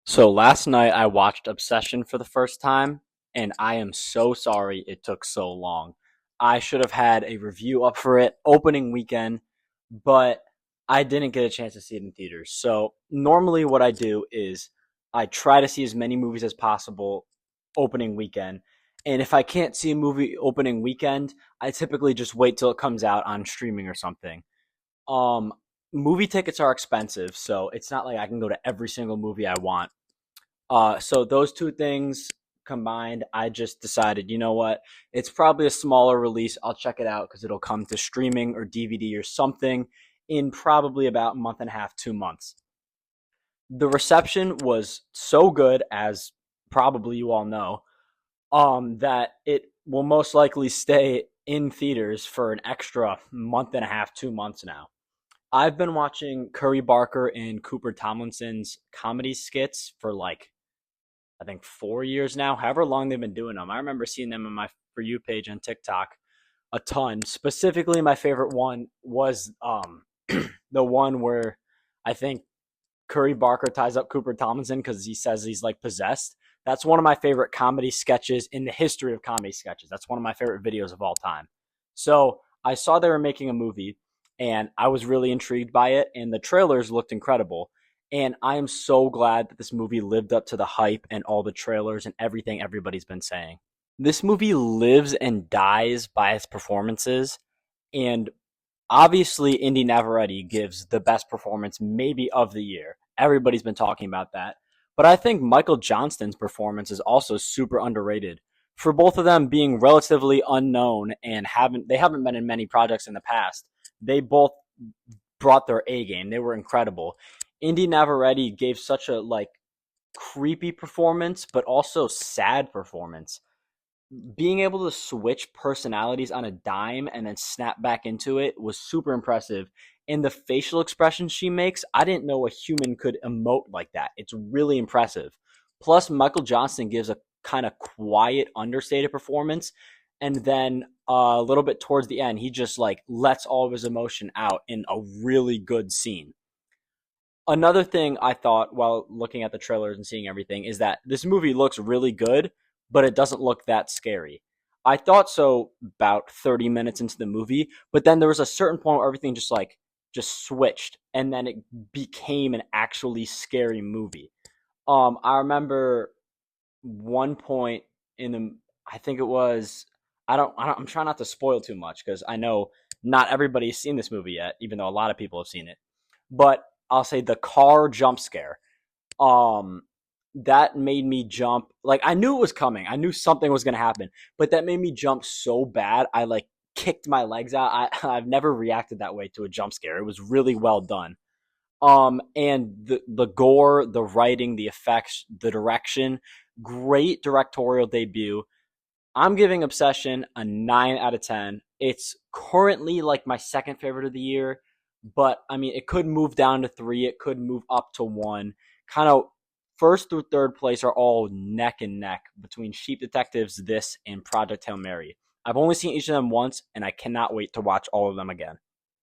So last night I watched Obsession for the first time, and I am so sorry it took so long. I should have had a review up for it opening weekend, but I didn't get a chance to see it in theaters. So normally what I do is I try to see as many movies as possible opening weekend. And if I can't see a movie opening weekend, I typically just wait till it comes out on streaming or something. Um Movie tickets are expensive, so it's not like I can go to every single movie I want. So those two things combined, I just decided, you know what? It's probably a smaller release. I'll check it out because it'll come to streaming or DVD or something in probably about a month and a half, 2 months. The reception was so good, as probably you all know, that it will most likely stay in theaters for an extra month and a half, 2 months now. I've been watching Curry Barker and Cooper Tomlinson's comedy skits for like I think 4 years now, however long they've been doing them. I remember seeing them on my For You page on TikTok a ton. Specifically, my favorite one was the one where I think Curry Barker ties up Cooper Tomlinson because he says he's like possessed. That's one of my favorite comedy sketches in the history of comedy sketches. That's one of my favorite videos of all time. So I saw they were making a movie and I was really intrigued by it, and the trailers looked incredible. And I am so glad that this movie lived up to the hype and all the trailers and everything everybody's been saying. This movie lives and dies by its performances, and obviously Indy Navarrete gives the best performance maybe of the year. Everybody's been talking about that. But I think Michael Johnston's performance is also super underrated. For both of them being relatively unknown and haven't been in many projects in the past, they both brought their A game. They were incredible. Indy Navarrete gave such a like creepy performance, but also sad performance. Being able to switch personalities on a dime and then snap back into it was super impressive. And the facial expressions she makes, I didn't know a human could emote like that. It's really impressive. Plus, Michael Johnston gives a kind of quiet, understated performance. And then a little bit towards the end, he just like lets all of his emotion out in a really good scene. Another thing I thought while looking at the trailers and seeing everything is that this movie looks really good, but it doesn't look that scary. I thought so about 30 minutes into the movie, but then there was a certain point where everything just switched and then it became an actually scary movie. I remember one point in the I think it was I'm trying not to spoil too much because I know not everybody's seen this movie yet, even though a lot of people have seen it. But I'll say the car jump scare. Um, that made me jump. Like I knew it was coming. I knew something was gonna happen, but that made me jump so bad. I like kicked my legs out. I've never reacted that way to a jump scare. It was really well done. And the gore, the writing, the effects, the direction, great directorial debut. I'm giving Obsession a 9 out of 10. It's currently like my second favorite of the year, but I mean, it could move down to 3, it could move up to 1. Kind of first through third place are all neck and neck between Sheep Detectives, this, and Project Hail Mary. I've only seen each of them once, and I cannot wait to watch all of them again.